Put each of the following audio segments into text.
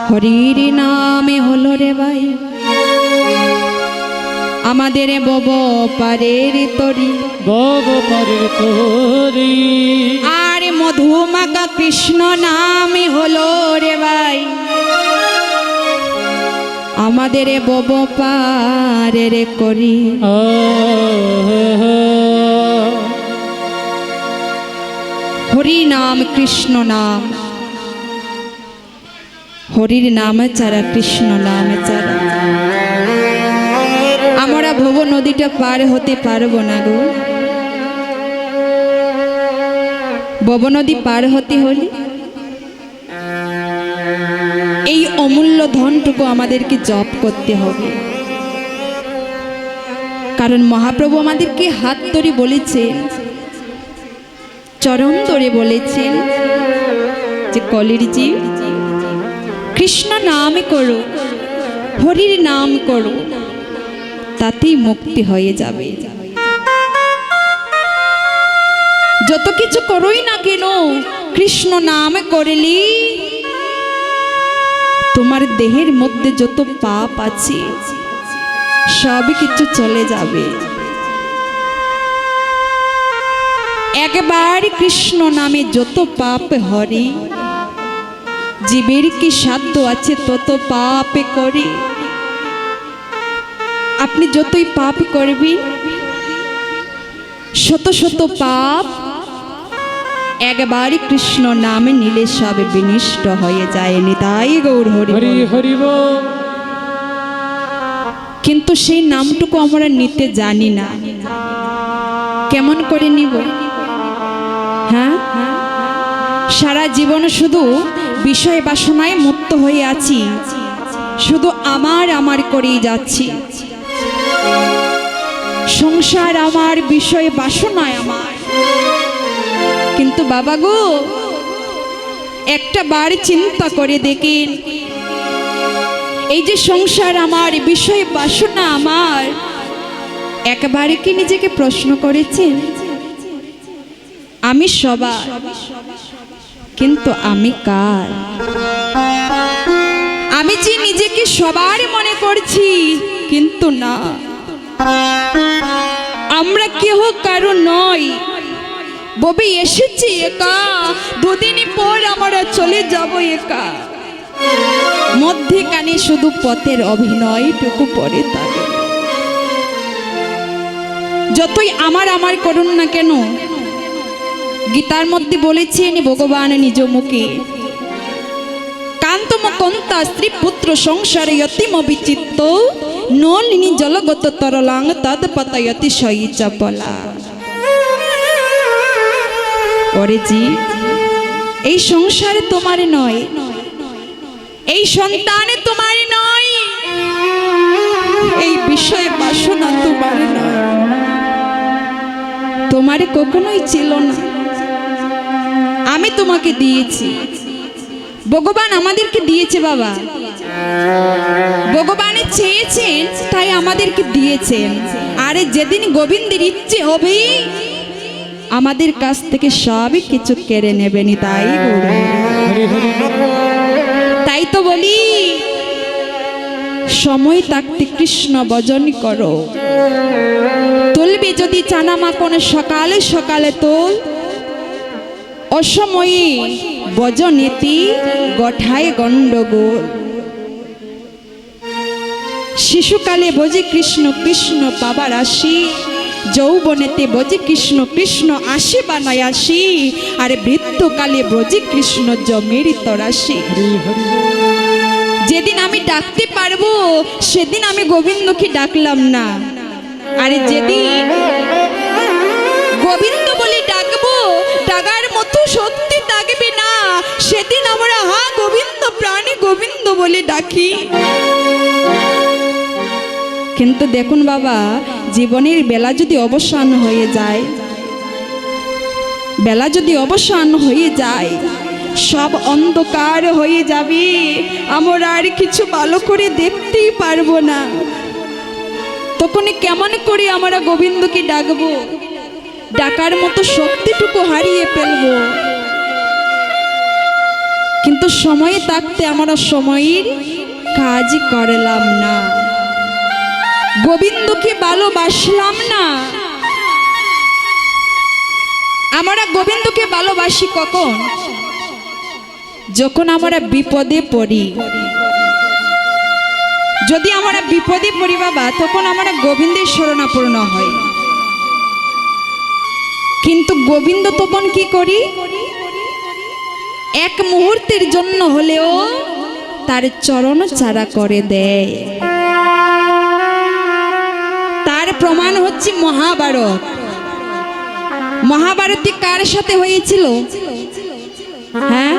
হরির নামে হলো রে ভাই আমাদের বব পারের তরি, বব পারের তরি। আর মধুমাকা কৃষ্ণ নামে হলো রে ভাই আমাদের বব পারের করি। হরি নাম কৃষ্ণ নাম, হরির নাম ছাড়া কৃষ্ণ নাম ছাড়া আমরা ভব নদীটা পার হতে পারবো না গো। ভব নদী পার হতে হলে এই অমূল্য ধনটুকু আমাদেরকে জপ করতে হবে। কারণ মহাপ্রভু আমাদেরকে হাত ধরে বলেছেন, চরণ ধরে বলেছেন যে কলির জীব কৃষ্ণ নাম করো, হরির নাম করো, তাতেই মুক্তি হয়ে যাবে। যত কিছু করোই না কেন কৃষ্ণ নাম করলি তোমার দেহের মধ্যে যত পাপ আছে সব কিছু চলে যাবে। একবার কৃষ্ণ নামে যত পাপ হরে, জীবের কি সাধ্য আছে তত পাপ করে। আপনি যতই পাপ করবেন শত শত পাপ একবার কৃষ্ণ নামে নিলে সব বিনষ্ট হয়ে যায়। নিতাই গৌর হরি হরি বল। কিন্তু সেই নামটুকু আমরা নিতে জানি না, কেমন করে নিব? হ্যাঁ, সারা জীবন শুধু বিষয় বাসনায় মুক্ত হয়ে আছি, শুধু আমার আমার করেই যাচ্ছি। সংসার আমার, বিষয় বাসনায় আমার। কিন্তু বাবা গো, একটা বার চিন্তা করে দেখেন, এই যে সংসার আমার, বিষয় বাসনা আমার, একবারে কি নিজেকে প্রশ্ন করেছেন? আমি সবার, কিন্তু আমি কার? আমি যে নিজেকে সবার মনে করছি, কিন্তু না, আমরা কেহ কারো নই। ববে এসেছি একা, দুদিন পর আমরা চলে যাব একা। মধ্যেখানে শুধু পথের অভিনয়টুকু পড়ে থাকে। যতই আমার আমার করুন না কেন, গীতার মধ্যে বলেছেন ভগবান নিজ মুখে, কান্তম কন্তা স্ত্রী পুত্র সংসারে অতিম বিচিত্ত নলিনী জলগত তরলাং তদ পতয়তি সই চপলা। ওরে জি, এই সংসারে তোমার নয়, এই সন্তানে তোমার নয়, এই বিষয় বাসনা তোমার নয়, তোমার কখনোই ছিল না। আমি তোমাকে দিয়েছি, ভগবান আমাদেরকে দিয়েছে বাবা। ভগবানে চেয়েছেন তাই আমাদেরকে দিয়েছেন। আরে যেদিন গোবিন্দের ইচ্ছে হবে আমাদের কাছ থেকে সবই কিছু কেড়ে নেবেনি। তাই তাই তো বলি, সময় থাকতে কৃষ্ণ ভজন করো। তুলবে যদি চানা মাখন সকালে সকালে তোল, অসময়ে ভজনেতি গঠায় গণ্ডগোল। শিশুকালে ভজি কৃষ্ণ কৃষ্ণ পাবার আসি, যৌবনেতে ভজি কৃষ্ণ কৃষ্ণ আসি বানায় আসি, আর বৃদ্ধকালে ভজি কৃষ্ণ জমের তরাসি। যেদিন আমি ডাকতে পারবো সেদিন আমি গোবিন্দকে ডাকলাম না, আর যেদিন গোবিন্দ বলে ডাকবো, ডাকার মতো সত্যি ডাকবে না, সেদিন আমরা হা গোবিন্দ প্রাণে গোবিন্দ বলে ডাকি। কিন্তু দেখুন বাবা, জীবনের বেলা যদি অবসান হয়ে যায়, বেলা যদি অবসান হয়ে যায়, সব অন্ধকার হয়ে যাবে, আমরা আর কিছু ভালো করে দেখতেই পারবো না। তখন কেমন করে আমরা গোবিন্দকে ডাকবো? ডাকার মতো শক্তিটুকু হারিয়ে ফেলবো। কিন্তু কিন্তু সময় থাকতে আমরা সময়ের কাজ করলাম না, গোবিন্দকে ভালোবাসলাম না। আমরা গোবিন্দকে ভালোবাসি কখন? যখন আমরা বিপদে পড়ি। যদি আমরা বিপদে পড়ি বাবা, তখন আমরা গোবিন্দের শরণাপন্ন হই। কিন্তু গোবিন্দ তখন কি করি? এক মুহূর্তের জন্য হলেও তার চরণ ছাড়া করে দেয়। তার প্রমাণ হচ্ছে মহাভারত। মহাভারতী কার সাথে হয়েছিল? হ্যাঁ,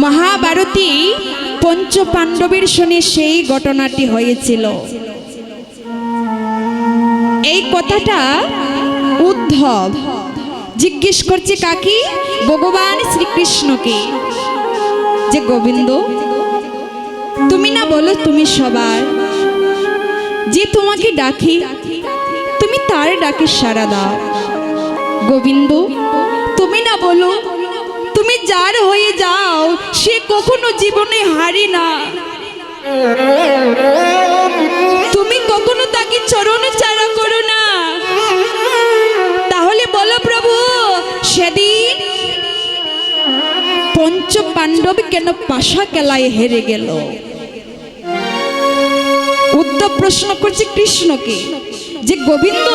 মহাভারতী পঞ্চ পাণ্ডবের সঙ্গে সেই ঘটনাটি হয়েছিল। এই কথাটা উদ্ধব জিজ্ঞেস করছে কাকি? ভগবান শ্রীকৃষ্ণকে, যে গোবিন্দ তুমি না বলো তুমি সবার, যে তোমাকে ডাকি তুমি তার ডাকে সাড়া দাও। গোবিন্দ তুমি না বলো তুমি যার হয়ে যাও সে কখনো জীবনে হারি না, তুমি কখনো তাকে চরণ ছাড়া করো না। তাহলে বলো প্রভু, সেদিন পঞ্চ পাণ্ডব কেন পাশা খেলায় হেরে গেল? উদ্ধব প্রশ্ন করছে কৃষ্ণকে, যে গোবিন্দ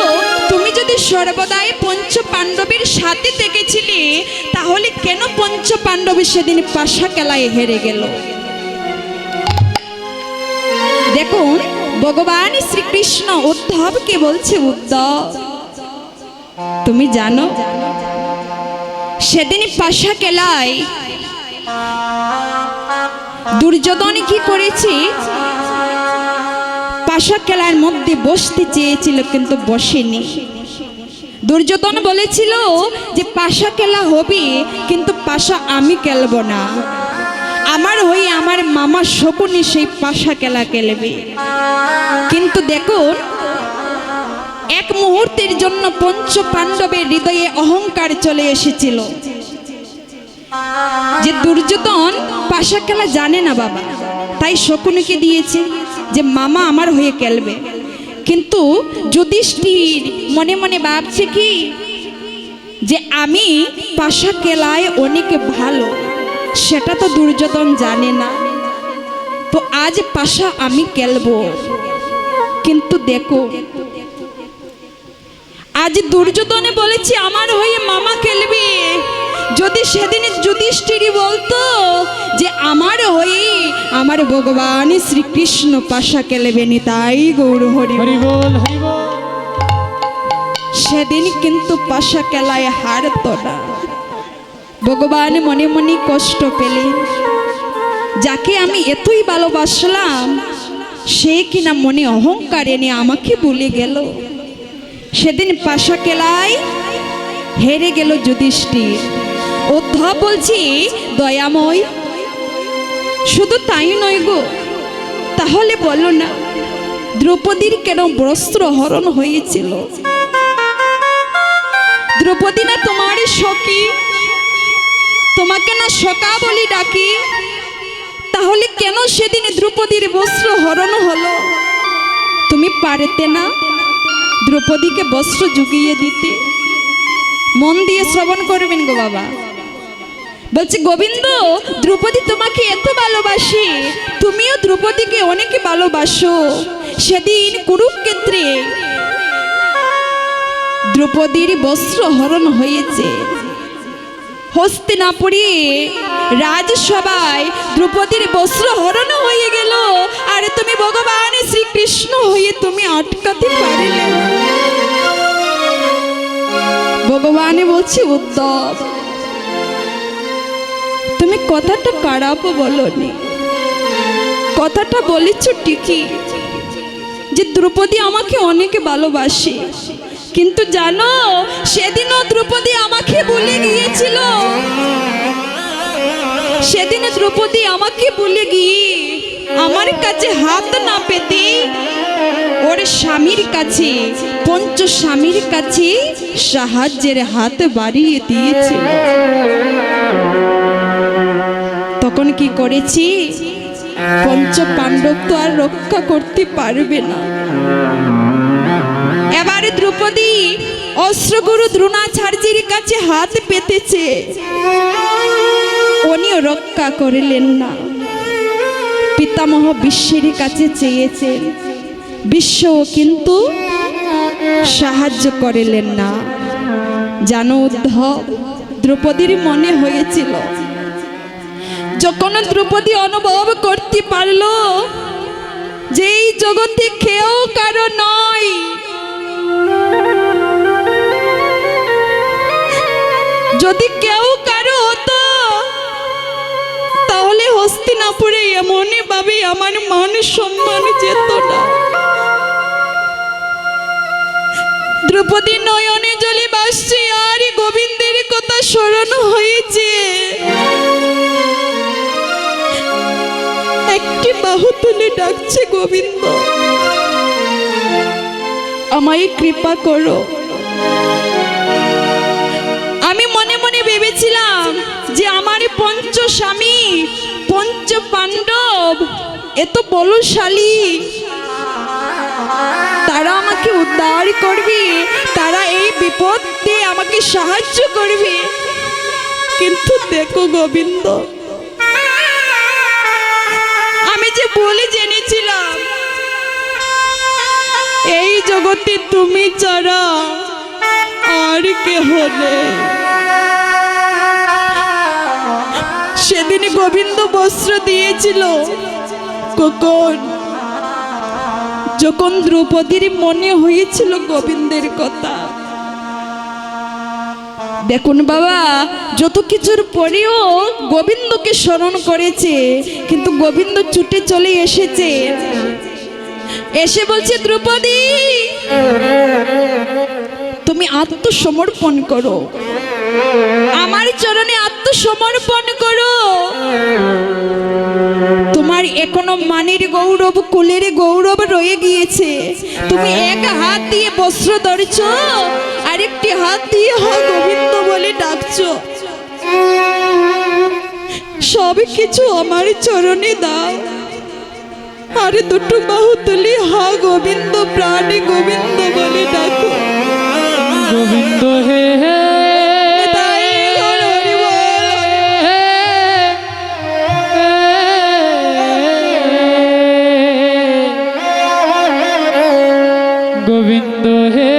তুমি যদি সর্বদাই পঞ্চ পাণ্ডবের সাথে থেকেছিলে, তাহলে কেন পঞ্চ পাণ্ডব সেদিন পাশা খেলায় হেরে গেল? দেখুন ভগবান শ্রীকৃষ্ণ উদ্ধবকে বলছে, উদ্ধব তুমি জানো সেদিন পাশা খেলায় দুর্যোধন কি করেছে? পাশা খেলার মধ্যে বসতে চেয়েছিল কিন্তু বসেনি। দুর্যোধন বলেছিল যে পাশা খেলা হবে কিন্তু পাশা আমি খেলবো না, আমার হয়ে আমার মামা শকুনি সেই পাশা খেলা খেলবে। কিন্তু দেখুন এক মুহূর্তের জন্য পঞ্চ পাণ্ডবের হৃদয়ে অহংকার চলে এসেছিল, যে দুর্যোধন পাশা খেলা জানে না বাবা, তাই শকুনিকে দিয়েছে যে মামা আমার হয়ে খেলবে। কিন্তু যুধিষ্ঠির মনে মনে ভাবছে কি, যে আমি পাশা খেলায় অনেক ভালো, সেটা তো দুর্যোধন জানে না, তো আজ পাশা আমি খেলবো। কিন্তু দেখো আজ দুর্যোধনে বলেছে আমার হয়ে মামা খেলবে, যদি সেদিন যুধিষ্ঠির বলতো যে আমার হয়ে আমার ভগবান শ্রীকৃষ্ণ পাশা খেলবেন, তাই গৌর হরি হরিবল হরিবল, সেদিন কিন্তু পাশা খেলায় হারত না। ভগবান মনে মনে কষ্ট পেলেন, যাকে আমি এতই ভালোবাসলাম সে কিনা মনে অহংকার এনে আমাকে ভুলে গেল। সেদিন পাশা খেলায় হেরে গেল যুধিষ্ঠির। উদ্ধব বলছি দয়াময়, শুধু তাই নয় গো, তাহলে বলো না দ্রৌপদীর কেন বস্ত্র হরণ হয়েছিল? দ্রৌপদী না তোমার সখী, তোমাকে না সখা বলি ডাকি, তাহলে কেন সেদিন দ্রৌপদীর বস্ত্র হরণ হলো? তুমি পারতে না দ্রৌপদীকে বস্ত্র জুগিয়ে দিতে? মন দিয়ে শ্রবণ করবেন গো বাবা। বলছে গোবিন্দ দ্রৌপদী তোমাকে এত ভালোবাসে, তুমিও দ্রৌপদীকে অনেক ভালোবাসো। সেদিন কুরুক্ষেত্রে দ্রৌপদীর বস্ত্র হরণ হয়েছে। হস্তিনাপুরে রাজসভায় দ্রৌপদীর বস্ত্র হরণ হয়ে গেল, আর তুমি ভগবান শ্রীকৃষ্ণ হয়ে তুমি আটকাতে পারলে না। ভগবান বলছে উদ্ধব তুমি কথাটা খারাপ বলনি, কথাটা বলেছ ঠিকই যে দ্রৌপদী আমাকে অনেক ভালোবাসে, কিন্তু জানো সেদিনও দ্রৌপদী আমাকে ভুলে গিয়েছিল। সেদিন দ্রৌপদী আমাকে ভুলে গিয়ে আমার কাছে হাত না পেতে ওর স্বামীর কাছে, পঞ্চ স্বামীর কাছে সাহায্যের হাত বাড়িয়ে দিয়েছিল। কি করেছি, পঞ্চ পাণ্ডব তো আর রক্ষা করতে পারবে না। এবারে দ্রৌপদী অস্ত্রগুরু দ্রোণাচার্যের কাছে হাত পেতেছে, উনিও রক্ষা করিলেন না। পিতামহ বিশ্বের কাছে চেয়েছেন, বিশ্বও কিন্তু সাহায্য করিলেন না। জানো উদ্ধব, দ্রৌপদীর মনে হয়েছিল, যখন দ্রৌপদী অনুভব করতে পারল যে এই জগতে কেউ কারো নয়, যদি কেউ কারো হতো তাহলে হস্তিনাপুরে এমনই ভাবে আমার মান সম্মান যেত না। দ্রৌপদী নয়নে জলে ভাসছে আর গোবিন্দের কথা স্মরণ হয়েছে। একটি বাহু তুলে ডাকছে, গোবিন্দ আমায় কৃপা করো। আমি মনে মনে ভেবেছিলাম যে আমার পঞ্চ স্বামী পঞ্চ পাণ্ডব এত বলশালী, তারা আমাকে উদ্ধার করবে, তারা এই বিপদে আমাকে সাহায্য করবে। কিন্তু দেখো গোবিন্দ, আমি যে বলে জেনেছিলাম এই জগতে তুমি ছাড়া আর কেহ নেই। সেদিন গোবিন্দ বস্ত্র দিয়েছিল কখন, যখন দ্রৌপদীর মনে হয়েছিল গোবিন্দের কথা। দেখুন বাবা, যত কিছুর পরেও গোবিন্দকে স্মরণ করেছে, কিন্তু গোবিন্দ ছুটে চলে এসেছে, এসে বলছে দ্রৌপদী তুমি আত্মসমর্পণ করো, আমার চরণে আত্মসমর্পণ করো। তোমার এখনো মানের গৌরব, কুলের গৌরব রয়ে গিয়েছে। তুমি এক হাত দিয়ে বস্ত্র ধরছো, আরেকটি হাত দিয়ে হা গোবিন্দ বলে ডাকছো। সব কিছু আমার চরণে দাও, আর দুটো বাহু তুলি হা গোবিন্দ, প্রাণে গোবিন্দ বলে ডাকো। গোবিন্দ হে হে গোবিন্দ হে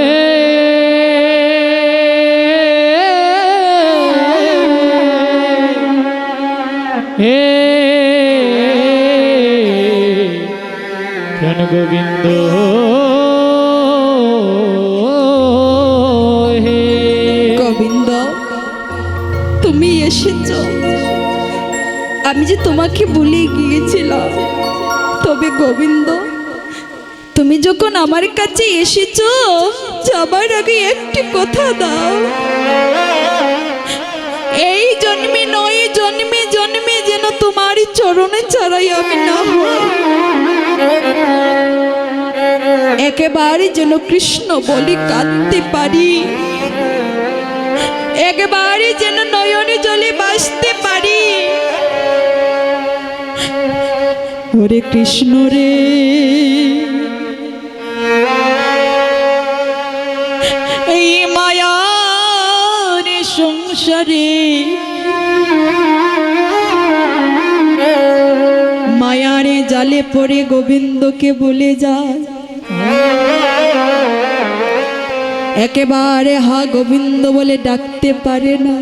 হে কেন গোবিন্দ হে। গোবিন্দ তুমি এসেছো, আমি যে তোমাকে ভুলে গিয়েছিলাম। তবে গোবিন্দ তুমি যখন আমার কাছে এসেছো, যাবার আগে একটি কথা দাও, এই জন্মে নয় জন্মে জন্মে যেন তোমার চরণে ছাড়াই আমি না হই। একেবারে যেন কৃষ্ণ বলি কাঁদতে পারি, একেবারে যেন নয়নে জলে বাসতে পারি। ওরে কৃষ্ণ রে, এই মায়ার সংসারে মায়ারে জালে পড়ে গোবিন্দকে বলে যায়, একেবারে হা গোবিন্দ বলে ডাকতে পারে না,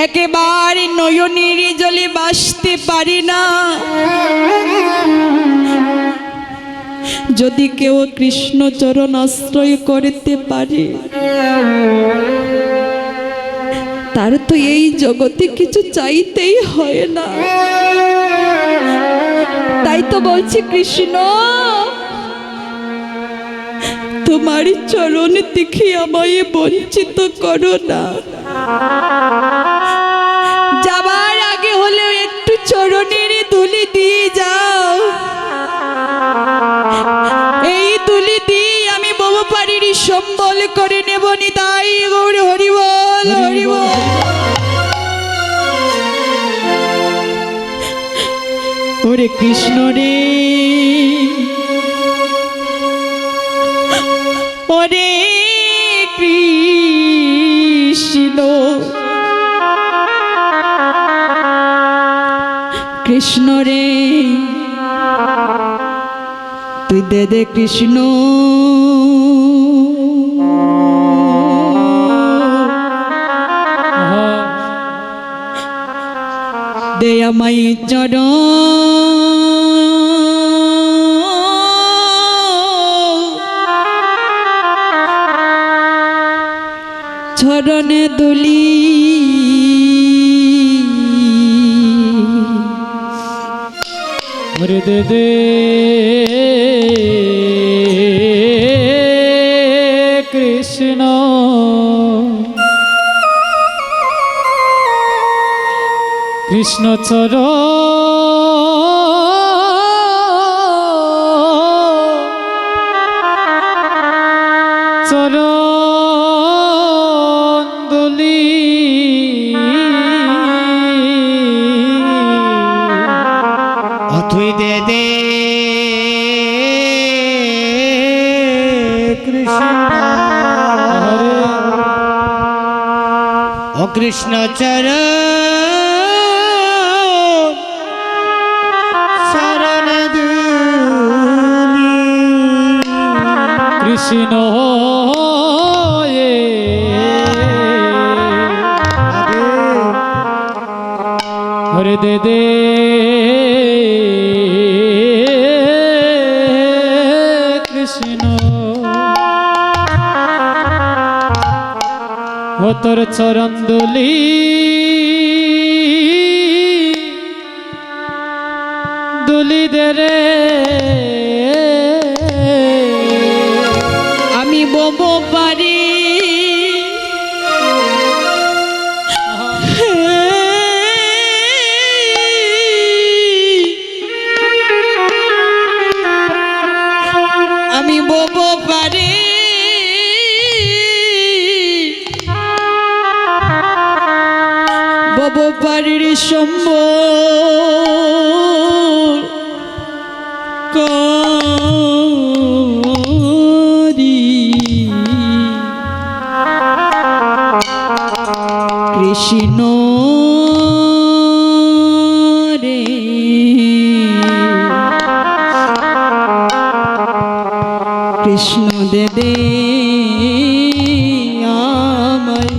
একেবারে নয়নের জলে বাসতে পারি না। যদি কেউ কৃষ্ণ চরণ আশ্রয় করতে পারে, তার তো এই জগতে কিছু চাইতেই হয় না। তাই তো বলছি কৃষ্ণ, তোমার চরণ দেখে আমায় বঞ্চিত করো না। যাবার আগে হলেও একটু চরণের ধুলি দিয়ে যাও, এই তুলি দিয়ে আমি বহুপারির সম্বল করে নেব। নিতাই গৌর হরি বল, হরি বল। ওরে কৃষ্ণ রে, ওরে কৃষ্ণ, কৃষ্ণ রে তুই দে দে কৃষ্ণ, দে আমায় চরণ, চরণে দুলি, ওরে দে দে কৃষ্ণ, কৃষ্ণ চরণ দুলি, তুই দে দে কৃষ্ণ, ও কৃষ্ণ চরণ শরণ দুলি, কৃষ্ণ হরে দে দে কৃষ্ণ, ও তোর চরণ দুলি, দুলি দে রে, আমি ববো পারি আমি ববো পারি ববো পারির সম্বল করি, কৃষ্ণ রে কৃষ্ণ দে দে আমায়,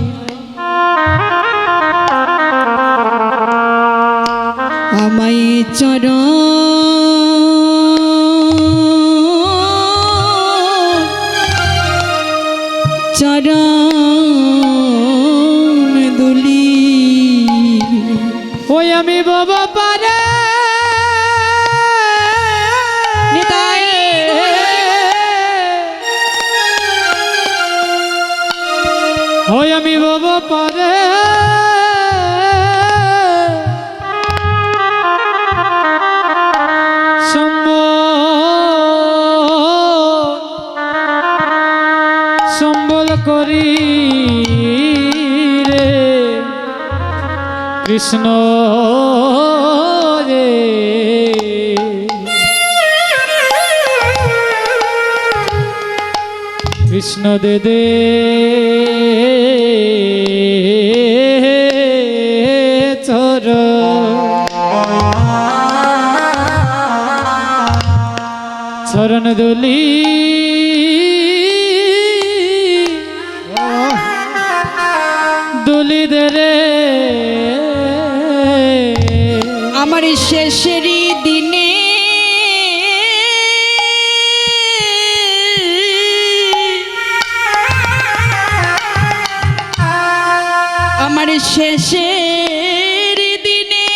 আমায় চরণ চরণ দুলি, ওই আমি বাবা পারে নিতাই ওই আমি বাবা পারে সম্বল করি রে কৃষ্ণ রে, কৃষ্ণ দে দে চরণ দুলি, দুলি দে রে, আমার শেষেরই দিনে আমার শেষের দিনে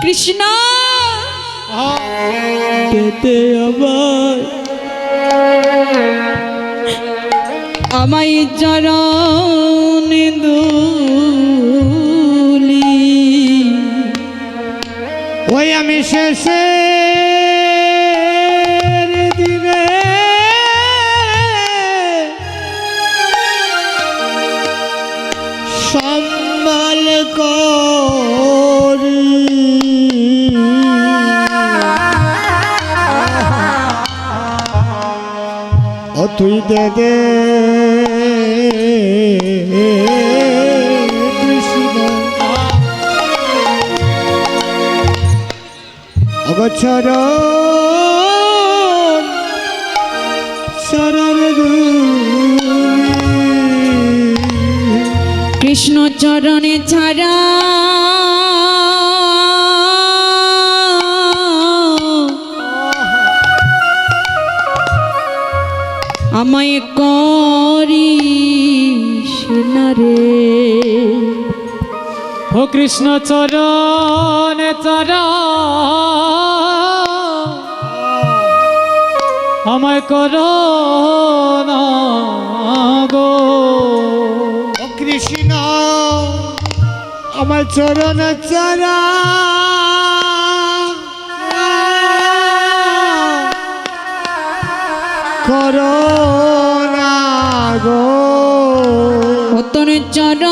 কৃষ্ণ পেতে আবার আমায় চরণ দুলি আমি শেষের দিনে সম্বল করি ও তুই দে দে কৃষ্ণ অগোচরণ শরণ কৃষ্ণ চরণে ছাড়া আমায় করিস না রে। ও কৃষ্ণ চরণ চরা আমায় করো না গো। ও কৃষ্ণ আমার চরণ চরা করো না গো। ও তোর চরণ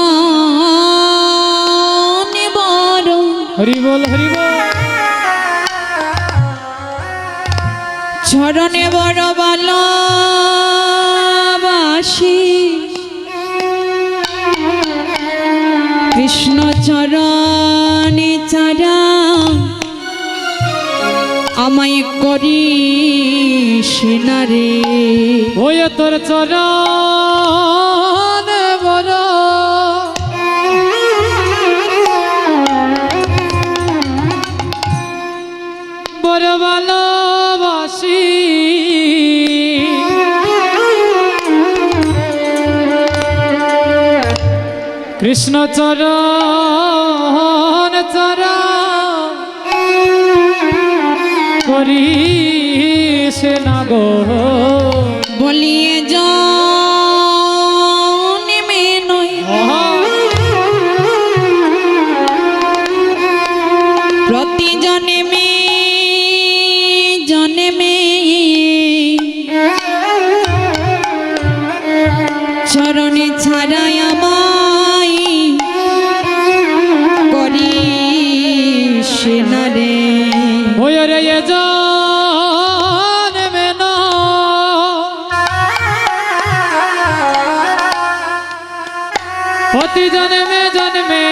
বড় হরি বল হরি বল। চরণে বড় ভালোবাসি কৃষ্ণ চরণে ছাড়া আমায় করিস না রে। ওই তোর চরণ বড় বড় ভালোবাসি কৃষ্ণ চরণ চরা করিস না গো। বলিয়ে জন্মে নয় প্রতি জন্মে জন্মে চরণে ছাড়াই আমায় করিস না রে। ওই রে এ জন্মে না প্রতি জন্মে জন্মে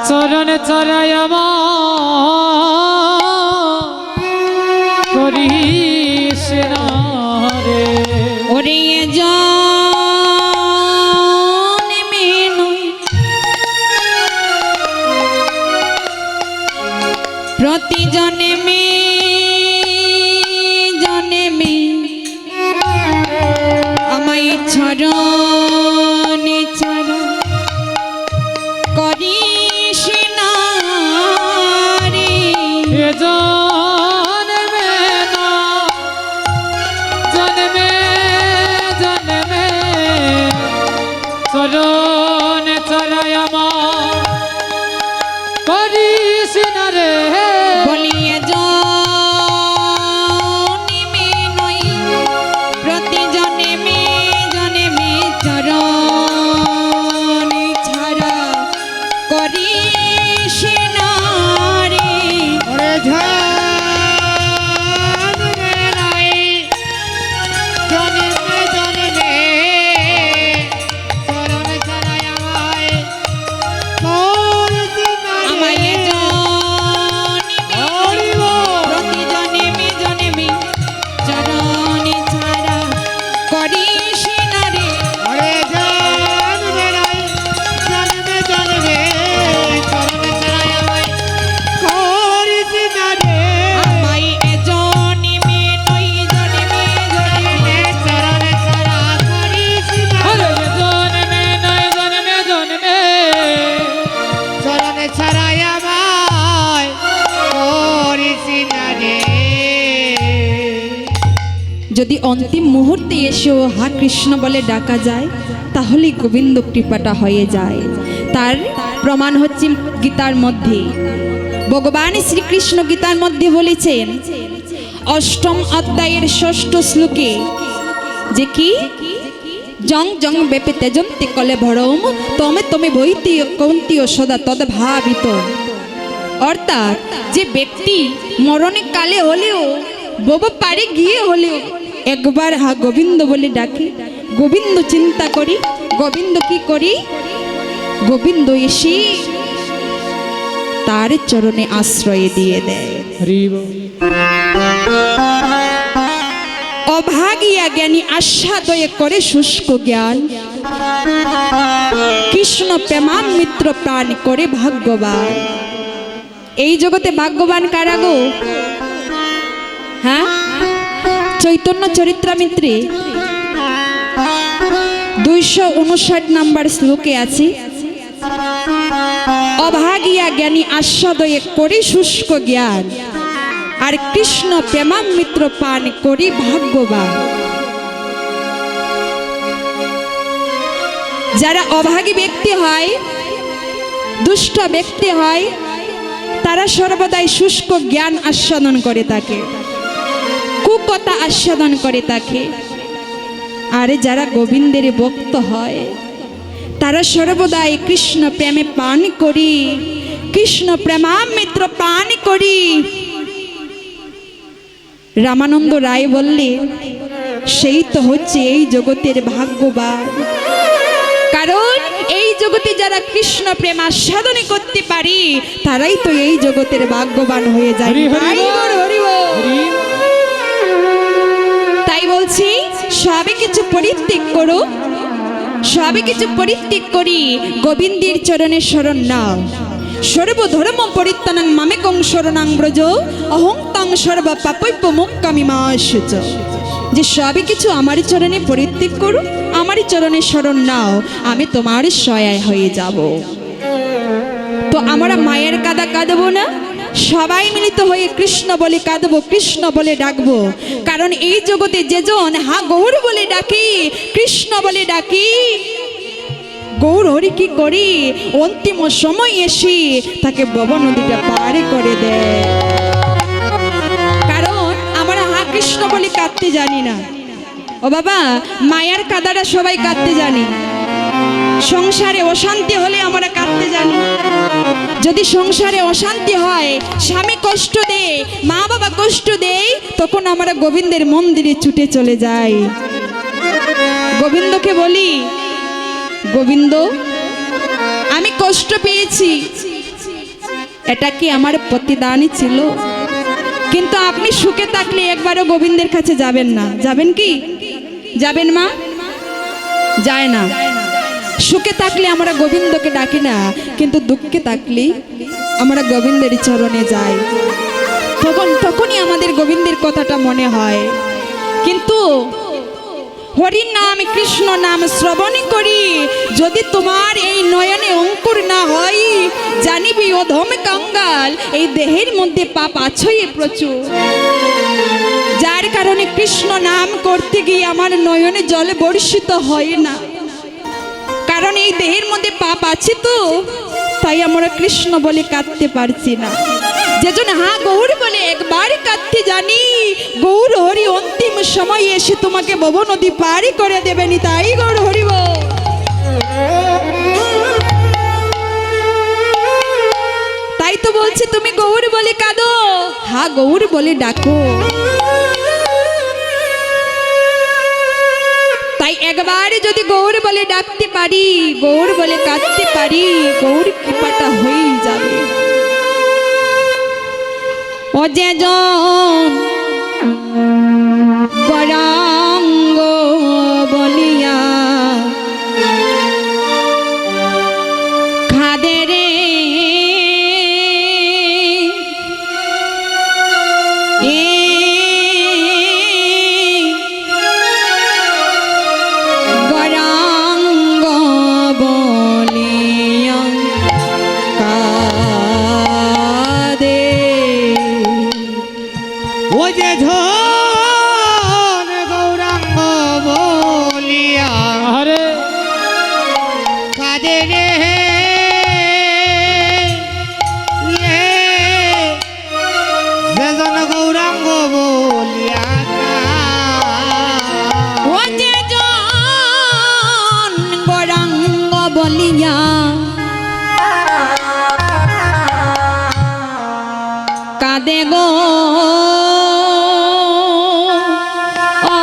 চরণে চরাই করিস না রে। ওরে এ জন্মে নয় প্রতি জন্মে জন্মে আমায় চরণে ছাড়া করিস না রে। এ জন্মে না জন্মে জন্মে চরণ চরাই করিস না রে। বলিয়ে জন্মে নয় প্রতি জন্মে জন্মে চরণ যদি অন্তিম মুহূর্তে এসেও হা কৃষ্ণ বলে ডাকা যায় তাহলে গোবিন্দ কৃপাটা হয়ে যায়। তার প্রমাণ হচ্ছে গীতার মধ্যে ভগবান শ্রীকৃষ্ণ গীতার মধ্যে বলেছেন অষ্টম অধ্যায়ের ষষ্ঠ শ্লোকে যে কি জং জং বেপে তেজন্তি কলে ভরম তমে তমে বইতি কন্তীয় সদা তদ ভাবিত। অর্থাৎ যে ব্যক্তি মরণে কালে হলেও বাবা পারে গিয়ে হলেও একবার হা গোবিন্দ বলে ডাকি, গোবিন্দ চিন্তা করি, গোবিন্দ কি করি, গোবিন্দ এসে তার চরণে আশ্রয় দিয়ে দেয়। হরি বল। অভাগিয়া জ্ঞানী আস্বাদয়ে করে শুষ্ক জ্ঞান, কৃষ্ণ প্রেমান মিত্র প্রাণ করে ভাগ্যবান। এই জগতে ভাগ্যবান কারা গো? হ্যাঁ, চৈতন্য চরিত্রামিত্রে 259 নম্বর শ্লোকে আছে অভাগিয়া জ্ঞানী আস্বাদয়ে করে শুষ্ক জ্ঞান, আর কৃষ্ণ প্রেমাম মিত্র পান করি ভাগ্যবান। যারা অভাগী ব্যক্তি হয়, দুষ্ট ব্যক্তি হয়, তারা সর্বদাই শুষ্ক জ্ঞান আস্বাদন করে থাকে, কুকথা আস্বাদন করে থাকে। আর যারা গোবিন্দের ভক্ত হয় তারা সর্বদাই কৃষ্ণ প্রেমে পান করি, কৃষ্ণ প্রেমামৃত পান করি। রামানন্দ রায় বললে সেই তো হচ্ছে এই জগতের ভাগ্যবান। কারণ এই জগতে যারা কৃষ্ণ প্রেম আস্বাদনে করতে পারি তারাই তো এই জগতের ভাগ্যবান হয়ে যায়। হরি হরি তাই বল, হরি বল। হরি। তাই বলছি সবে কিছু পরিত্যাগ করো, সবে কিছু পরিত্যাগ করি গোবিন্দের চরণে শরণ নাও। সর্বধর্ম পরিত্যানং মামেকং শরণাং ব্রজ অহং তং সর্ব পাপৈপ্য মুক্কামিমাশুচ। যে সবে কিছু আমার চরণে পরিত্যাগ করো, আমারই চরণে শরণ নাও, আমি তোমার সহায় হয়ে যাব। তো আমরা মায়ের কাদা কাঁদবো না, সবাই মিলিত হয়ে কৃষ্ণ বলে কাঁদবো, কৃষ্ণ বলে ডাকবো। কারণ এই জগতে যেজন হা গৌর বলে ডাকি, কৃষ্ণ বলে ডাকি, গৌর হরি কি করি অন্তিম সময় এসে তাকে ভব নদীটা পারে করে দেয়। কারণ আমরা হা কৃষ্ণ বলে কাঁদতে জানি না। ও বাবা, মায়ের কাদাটা সবাই কাঁদতে জানি, সংসারে অশান্তি হলে আমরা কাঁদতে জানি। যদি সংসারে অশান্তি হয়, স্বামী কষ্ট দেয়, মা বাবা কষ্ট দেয়, তখন আমরা গোবিন্দের মন্দিরে ছুটে চলে যাই। গোবিন্দকে বলি গোবিন্দ আমি কষ্ট পেয়েছি, এটা কি আমার প্রতিদানই ছিল? কিন্তু আপনি সুখে থাকলে একবারও গোবিন্দের কাছে যাবেন না। যাবেন কি? যাবেন মা? যায় না। সুখে থাকলে আমরা গোবিন্দকে ডাকি না, কিন্তু দুঃখে থাকলে আমরা গোবিন্দের চরণে যাই। তখনই আমাদের গোবিন্দের কথাটা মনে হয়। কিন্তু হরির নাম কৃষ্ণ নাম শ্রবণ করি যদি তোমার এই নয়নে অঙ্কুর না হয়, জানিবি অধম কাঙ্গাল এই দেহের মধ্যে পাপ আছই প্রচুর। যার কারণে কৃষ্ণ নাম করতে গিয়ে আমার নয়নে জলে বর্ষিত হয় না, কারণ এই দেহের মধ্যে পাপ আছে তো, তাই আমরা কৃষ্ণ বলে কাঁদতে পারছি না। যেজন হা গৌর বলে একবার কাঁদতে জানি, গৌর হরি অন্তিম সময় এসে তোমাকে ভব নদী পারি করে দেবেনি। তাই গৌর হরি বল। তাই তো বলছি তুমি গৌর বলে কাঁদো, হা গৌর বলে ডাকো। তাই একবার যদি গৌর বলে ডাকতে পারি, গৌর বলে কাঁদতে পারি, গৌর কৃপাটা হয়েই যাবে। ও যেজন গৌরাঙ্গ বলিয়া খাদে রে, গৌরাঙ্গ বলিয়া কাদে। ও যে ধন কাঁদে গো ও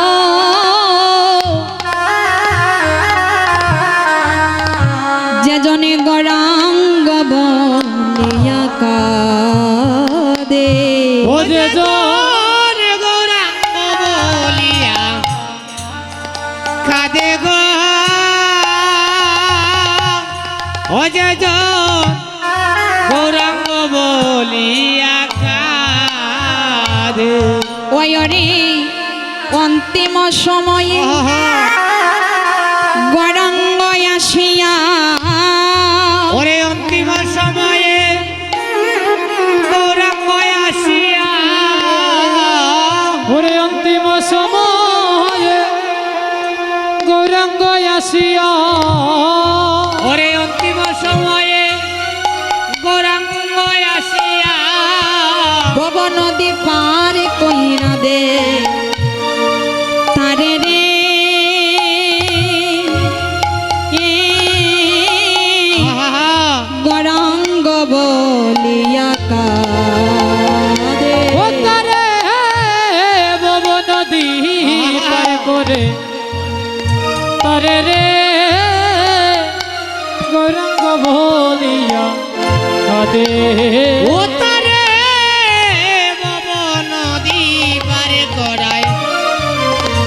যে জনে গৌরাঙ্গ বলিয়া কাঁদে ও যে জন গৌরাঙ্গ বলিয়া কাঁদে গো ও যে জন গৌরাঙ্গ বলিয়া কাঁদে ওয়রে অন্তিম সময়ে গৌরাঙ্গ আসিয়া ওরে অন্তিম সময়ে গৌরাঙ্গ আসিয়া ওরে অন্তিম সময়ে গৌরাঙ্গ আসিয়া ওরে অন্তিম সময়ে গৌরাঙ্গ আসিয়া ভব নদী পার কইরা দে তারে রে গৌরাঙ্গ বলিয়া কাঁদে ও তারে ভব নদী পার করে তারে রে গৌরাঙ্গ বলিয়া কাঁদে ও তারে ভব নদী পারে করায়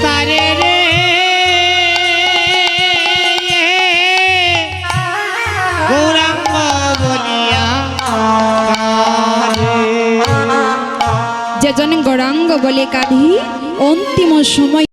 তারে রে গৌরাঙ্গ বলিয়া কাঁদে। যে জনে গৌরাঙ্গ বলে কাঁদি অন্তিম সময়